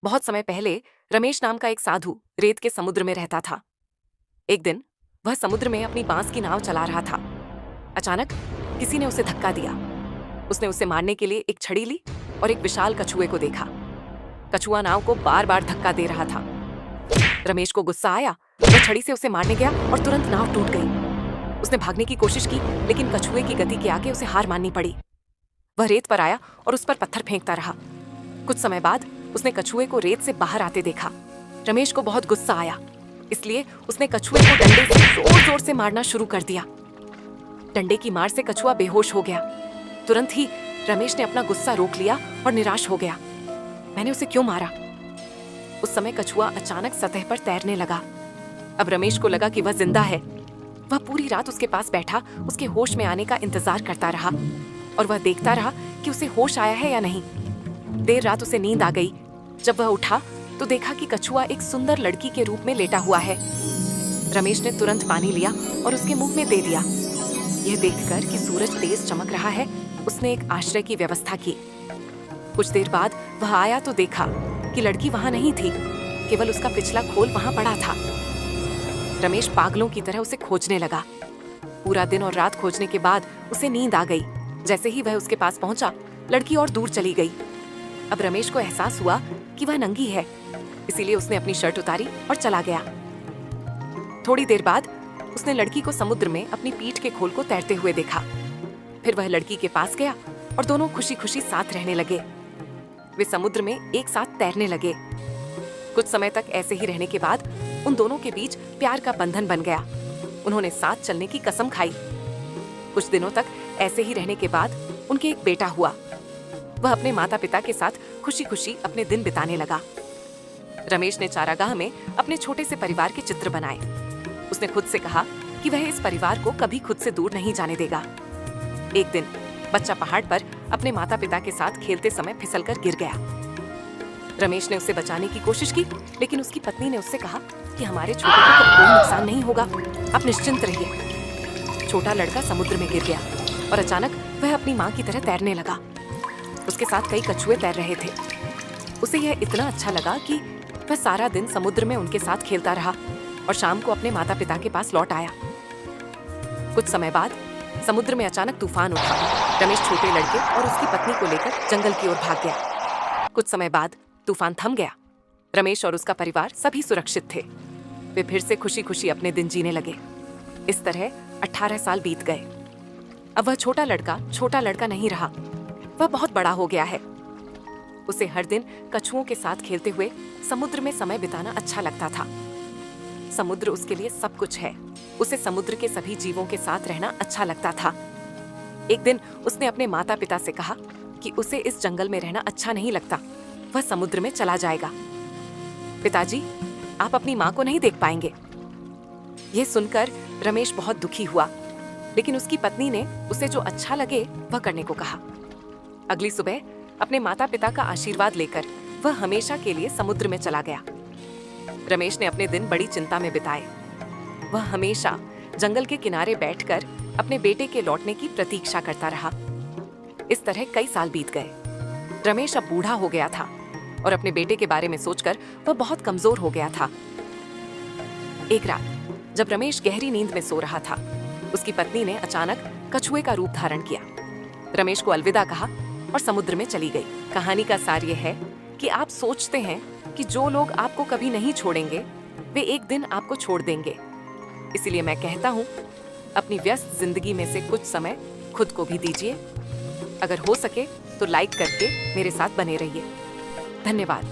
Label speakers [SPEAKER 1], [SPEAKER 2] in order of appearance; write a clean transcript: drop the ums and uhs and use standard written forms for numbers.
[SPEAKER 1] बहुत समय पहले रमेश नाम का एक साधु रेत के समुद्र में रहता था। एक दिन वह समुद्र में अपनी बांस की नाव चला रहा था। अचानक किसी ने उसे धक्का दिया। उसने उसे मारने के लिए एक छड़ी ली और एक विशाल कछुए को देखा। कछुआ नाव को बार बार धक्का दे रहा था। रमेश को गुस्सा आया। वह छड़ी से उसे मारने गया और तुरंत नाव टूट गई। उसने भागने की कोशिश की, लेकिन कछुए की गति के आगे उसे हार माननी पड़ी। वह रेत पर आया और उस पर पत्थर फेंकता रहा। कुछ समय बाद उसने कछुए को रेत से बाहर आते देखा। रमेश को बहुत गुस्सा आया, इसलिए उसने कछुए को डंडे से जोर जोर से मारना शुरू कर दिया। डंडे की मार से कछुआ बेहोश हो गया। तुरंत ही रमेश ने अपना गुस्सा रोक लिया और निराश हो गया। मैंने उसे क्यों मारा? उस समय कछुआ अचानक सतह पर तैरने लगा। अब रमेश को लगा कि वह जिंदा है। वह पूरी रात उसके पास बैठा उसके होश में आने का इंतजार करता रहा और वह देखता रहा कि उसे होश आया है या नहीं। देर रात उसे नींद आ गई। जब वह उठा तो देखा कि कछुआ एक सुंदर लड़की के रूप में लेटा हुआ है। रमेश ने तुरंत पानी लिया और उसके मुंह में दे दिया। यह देखकर कि सूरज तेज चमक रहा है, उसने एक आश्रय की व्यवस्था की। कुछ देर बाद वह आया तो देखा कि लड़की वहां नहीं थी, केवल उसका पिछला खोल वहां पड़ा था। रमेश पागलों की तरह उसे खोजने लगा। पूरा दिन और रात खोजने के बाद उसे नींद आ गई। जैसे ही वह उसके पास पहुंचा, लड़की और दूर चली गई। अब रमेश को एहसास हुआ कि वह नंगी है, इसीलिए उसने अपनी शर्ट उतारी और चला गया। थोड़ी देर बाद उसने लड़की को समुद्र में अपनी पीठ के खोल को तैरते हुए देखा। फिर वह लड़की के पास गया और दोनों खुशी खुशी साथ रहने लगे। वे समुद्र में एक साथ तैरने लगे। कुछ समय तक ऐसे ही रहने के बाद उन दोनों के बीच प्यार का बंधन बन गया। उन्होंने साथ चलने की कसम खाई। कुछ दिनों तक ऐसे ही रहने के बाद उनके एक बेटा हुआ। वह अपने माता पिता के साथ खुशी खुशी अपने दिन बिताने लगा। रमेश ने चारागाह में अपने छोटे से परिवार के चित्र बनाए। उसने खुद से कहा कि वह इस परिवार को कभी खुद से दूर नहीं जाने देगा। एक दिन बच्चा पहाड़ पर अपने माता पिता के साथ खेलते समय फिसलकर गिर गया। रमेश ने उसे बचाने की कोशिश की, लेकिन उसकी पत्नी ने उससे कहा कि हमारे छोटे को तो कोई नुकसान नहीं होगा, आप निश्चिंत रहिए। छोटा लड़का समुद्र में गिर गया और अचानक वह अपनी माँ की तरह तैरने लगा। उसके साथ कई कछुए तैर रहे थे। उसे यह इतना अच्छा लगा कि वह सारा दिन समुद्र में उनके साथ खेलता रहा और शाम को अपने माता पिता के पास लौट आया। कुछ समय बाद समुद्र में अचानक तूफान उठा। रमेश छोटे लड़के और उसकी पत्नी को लेकर जंगल की ओर भाग गया। कुछ समय बाद तूफान थम गया। रमेश और उसका परिवार सभी सुरक्षित थे। वे फिर से खुशी खुशी अपने दिन जीने लगे। इस तरह 18 साल बीत गए। अब वह छोटा लड़का नहीं रहा। वह बहुत बड़ा हो गया है। उसे हर दिन कछुओं के साथ खेलते हुए समुद्र में समय बिताना अच्छा लगता था। समुद्र उसके लिए सब कुछ है। उसे समुद्र के सभी जीवों के साथ रहना अच्छा लगता था। एक दिन उसने अपने माता पिता से कहा कि उसे इस जंगल में रहना अच्छा नहीं लगता, वह समुद्र में चला जाएगा। पिताजी, आप अपनी माँ को नहीं देख पाएंगे। यह सुनकर रमेश बहुत दुखी हुआ, लेकिन उसकी पत्नी ने उसे जो अच्छा लगे वह करने को कहा। अगली सुबह अपने माता पिता का आशीर्वाद लेकर वह हमेशा के लिए समुद्र में चला गया। रमेश ने अपने दिन बड़ी चिंता में बिताए। वह हमेशा जंगल के किनारे बैठकर अपने बेटे के लौटने की प्रतीक्षा करता रहा। इस तरह कई साल बीत गए। रमेश अब बूढ़ा हो गया था और अपने बेटे के बारे में सोचकर वह बहुत कमजोर हो गया था। एक रात जब रमेश गहरी नींद में सो रहा था, उसकी पत्नी ने अचानक कछुए का रूप धारण किया। रमेश को अलविदा कहा और समुद्र में चली गई। कहानी का सार यह है कि आप सोचते हैं कि जो लोग आपको कभी नहीं छोड़ेंगे, वे एक दिन आपको छोड़ देंगे। इसीलिए मैं कहता हूँ, अपनी व्यस्त जिंदगी में से कुछ समय खुद को भी दीजिए। अगर हो सके तो लाइक करके मेरे साथ बने रहिए। धन्यवाद।